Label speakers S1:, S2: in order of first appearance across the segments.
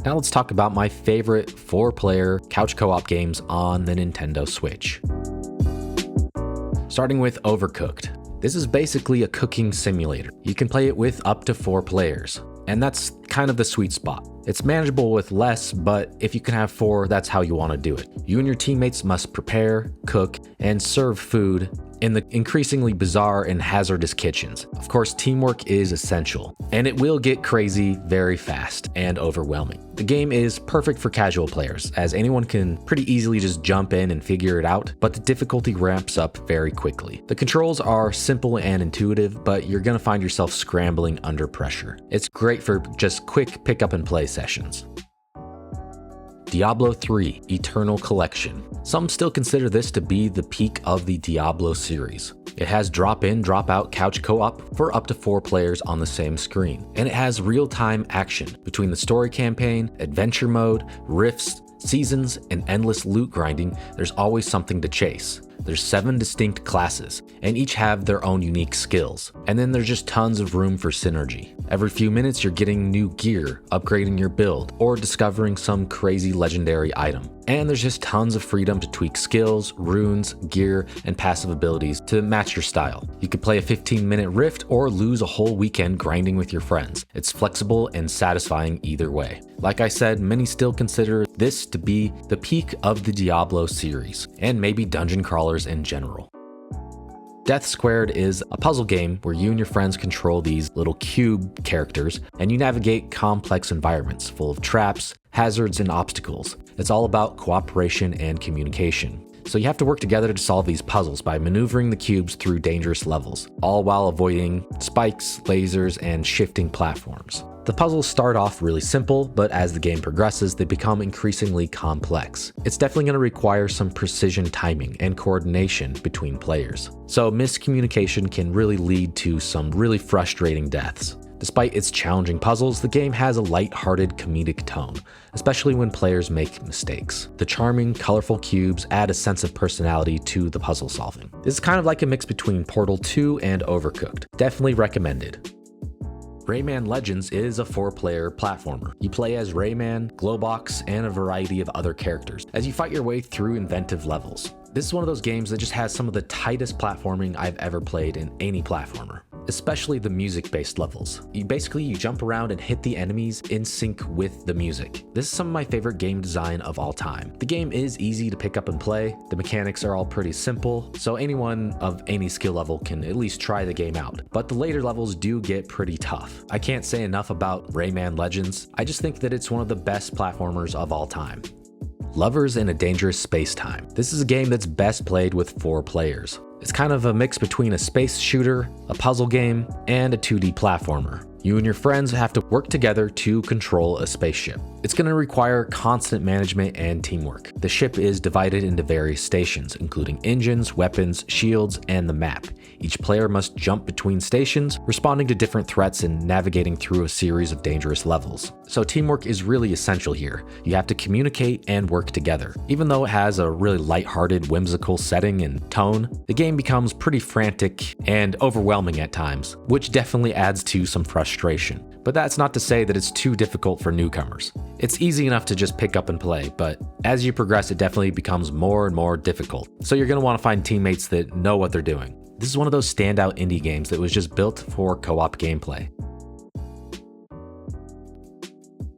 S1: Now let's talk about my favorite 4-player couch co-op games on the Nintendo Switch. Starting with Overcooked. This is basically a cooking simulator. You can play it with up to 4 players, and that's kind of the sweet spot. It's manageable with less, but if you can have 4, that's how you want to do it. You and your teammates must prepare, cook, and serve food in the increasingly bizarre and hazardous kitchens. Of course, teamwork is essential, and it will get crazy very fast and overwhelming. The game is perfect for casual players, as anyone can pretty easily just jump in and figure it out, but the difficulty ramps up very quickly. The controls are simple and intuitive, but you're gonna find yourself scrambling under pressure. It's great for just quick pick up and play sessions. Diablo 3 Eternal Collection. Some still consider this to be the peak of the Diablo series. It has drop-in, drop-out couch co-op for up to 4 players on the same screen. And it has real-time action between the story campaign, adventure mode, rifts, seasons, and endless loot grinding. There's always something to chase. There's 7 distinct classes, and each have their own unique skills. And then there's just tons of room for synergy. Every few minutes you're getting new gear, upgrading your build, or discovering some crazy legendary item. And there's just tons of freedom to tweak skills, runes, gear, and passive abilities to match your style. You could play a 15-minute rift or lose a whole weekend grinding with your friends. It's flexible and satisfying either way. Like I said, many still consider this to be the peak of the Diablo series, and maybe dungeon crawlers in general. Death Squared is a puzzle game where you and your friends control these little cube characters, and you navigate complex environments full of traps, hazards, and obstacles. It's all about cooperation and communication. So you have to work together to solve these puzzles by maneuvering the cubes through dangerous levels, all while avoiding spikes, lasers, and shifting platforms. The puzzles start off really simple, but as the game progresses, they become increasingly complex. It's definitely going to require some precision timing and coordination between players. So miscommunication can really lead to some really frustrating deaths. Despite its challenging puzzles, the game has a light-hearted comedic tone, especially when players make mistakes. The charming, colorful cubes add a sense of personality to the puzzle solving. This is kind of like a mix between Portal 2 and Overcooked. Definitely recommended. Rayman Legends is a 4-player platformer. You play as Rayman, Glowbox, and a variety of other characters as you fight your way through inventive levels. This is one of those games that just has some of the tightest platforming I've ever played in any platformer, especially the music-based levels. You jump around and hit the enemies in sync with the music. This is some of my favorite game design of all time. The game is easy to pick up and play. The mechanics are all pretty simple, so anyone of any skill level can at least try the game out. But the later levels do get pretty tough. I can't say enough about Rayman Legends. I just think that it's one of the best platformers of all time. Lovers in a Dangerous Spacetime. This is a game that's best played with 4 players. It's kind of a mix between a space shooter, a puzzle game, and a 2D platformer. You and your friends have to work together to control a spaceship. It's going to require constant management and teamwork. The ship is divided into various stations, including engines, weapons, shields, and the map. Each player must jump between stations, responding to different threats and navigating through a series of dangerous levels. So teamwork is really essential here. You have to communicate and work together. Even though it has a really lighthearted, whimsical setting and tone, the game becomes pretty frantic and overwhelming at times, which definitely adds to some frustration. But that's not to say that it's too difficult for newcomers. It's easy enough to just pick up and play, but as you progress, it definitely becomes more and more difficult. So you're going to want to find teammates that know what they're doing. This is one of those standout indie games that was just built for co-op gameplay.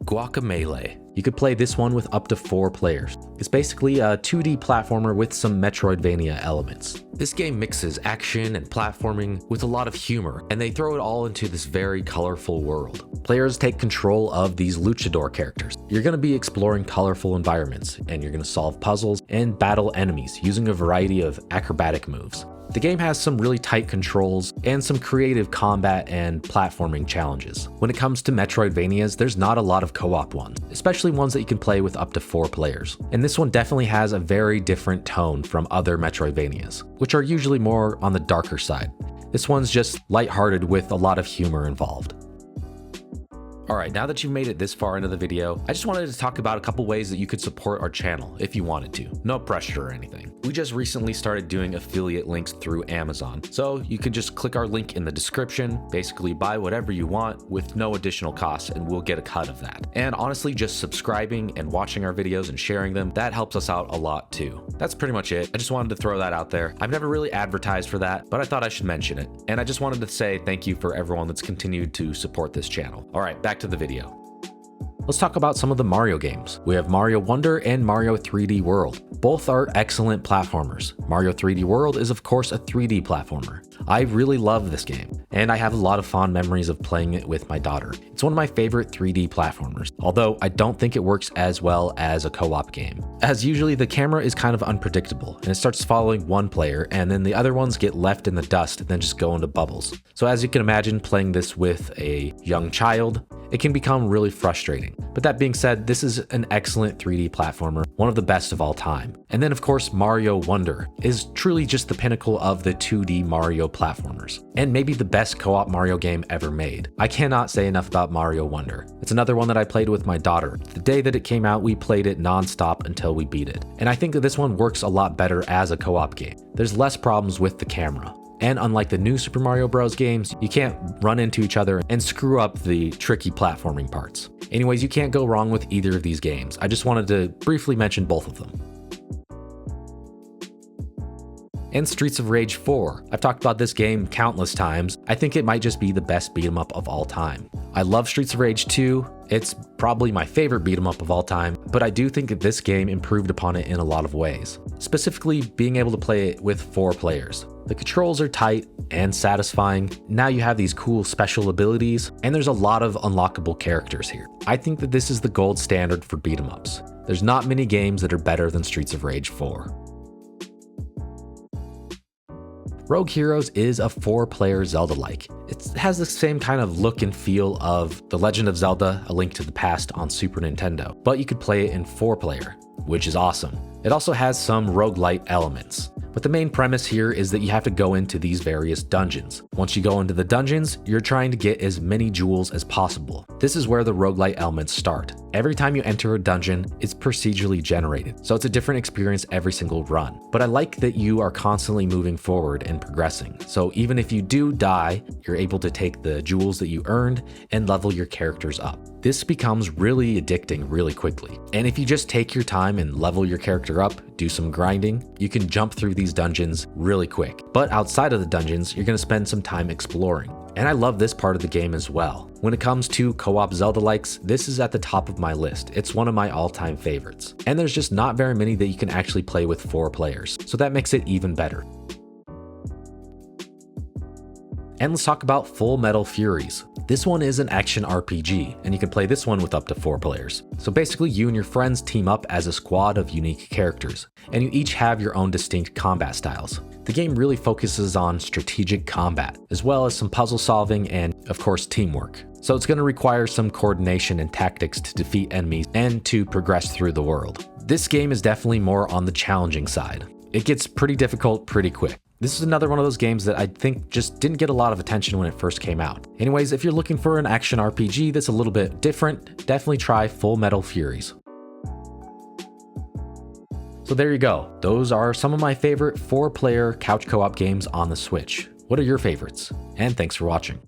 S1: Guacamelee. You could play this one with up to 4 players. It's basically a 2D platformer with some Metroidvania elements. This game mixes action and platforming with a lot of humor, and they throw it all into this very colorful world. Players take control of these luchador characters. You're going to be exploring colorful environments, and you're going to solve puzzles and battle enemies using a variety of acrobatic moves. The game has some really tight controls and some creative combat and platforming challenges. When it comes to Metroidvanias, there's not a lot of co-op ones, especially ones that you can play with up to 4 players. And this one definitely has a very different tone from other Metroidvanias, which are usually more on the darker side. This one's just lighthearted with a lot of humor involved. Alright, now that you've made it this far into the video, I just wanted to talk about a couple ways that you could support our channel if you wanted to. No pressure or anything. We just recently started doing affiliate links through Amazon, so you could just click our link in the description, basically buy whatever you want with no additional costs, and we'll get a cut of that. And honestly, just subscribing and watching our videos and sharing them, that helps us out a lot too. That's pretty much it. I just wanted to throw that out there. I've never really advertised for that, but I thought I should mention it. And I just wanted to say thank you for everyone that's continued to support this channel. Alright, back to the video. Let's talk about some of the Mario games. We have Mario Wonder and Mario 3D World. Both are excellent platformers. Mario 3D World is of course a 3D platformer. I really love this game, and I have a lot of fond memories of playing it with my daughter. It's one of my favorite 3D platformers, although I don't think it works as well as a co-op game. As usually, the camera is kind of unpredictable, and it starts following one player, and then the other ones get left in the dust and then just go into bubbles. So as you can imagine, playing this with a young child, it can become really frustrating. But that being said, this is an excellent 3D platformer, one of the best of all time. And then of course, Mario Wonder is truly just the pinnacle of the 2D Mario platformers, and maybe the best co-op Mario game ever made. I cannot say enough about Mario Wonder. It's another one that I played with my daughter. The day that it came out, we played it non-stop until we beat it. And I think that this one works a lot better as a co-op game. There's less problems with the camera. And unlike the new Super Mario Bros. Games, you can't run into each other and screw up the tricky platforming parts. Anyways, you can't go wrong with either of these games. I just wanted to briefly mention both of them. And Streets of Rage 4. I've talked about this game countless times. I think it might just be the best beat 'em up of all time. I love Streets of Rage 2. It's probably my favorite beat 'em up of all time, but I do think that this game improved upon it in a lot of ways. Specifically, being able to play it with 4 players. The controls are tight and satisfying. Now you have these cool special abilities, and there's a lot of unlockable characters here. I think that this is the gold standard for beat 'em ups. There's not many games that are better than Streets of Rage 4. Rogue Heroes is a 4-player Zelda-like. It has the same kind of look and feel of The Legend of Zelda: A Link to the Past on Super Nintendo, but you could play it in 4-player, which is awesome. It also has some roguelite elements, but the main premise here is that you have to go into these various dungeons. Once you go into the dungeons, you're trying to get as many jewels as possible. This is where the roguelite elements start. Every time you enter a dungeon, it's procedurally generated, so it's a different experience every single run. But I like that you are constantly moving forward and progressing, so even if you do die, you're able to take the jewels that you earned and level your characters up. This becomes really addicting really quickly. And if you just take your time and level your character up, do some grinding, you can jump through these dungeons really quick. But outside of the dungeons, you're going to spend some time exploring. And I love this part of the game as well. When it comes to co-op Zelda-likes, this is at the top of my list. It's one of my all-time favorites. And there's just not very many that you can actually play with 4 players, so that makes it even better. And let's talk about Full Metal Furies. This one is an action RPG, and you can play this one with up to 4 players. So basically, you and your friends team up as a squad of unique characters, and you each have your own distinct combat styles. The game really focuses on strategic combat, as well as some puzzle solving and, of course, teamwork. So it's going to require some coordination and tactics to defeat enemies and to progress through the world. This game is definitely more on the challenging side. It gets pretty difficult pretty quick. This is another one of those games that I think just didn't get a lot of attention when it first came out. Anyways, if you're looking for an action RPG that's a little bit different, definitely try Full Metal Furies. So there you go. Those are some of my favorite 4-player couch co-op games on the Switch. What are your favorites? And thanks for watching.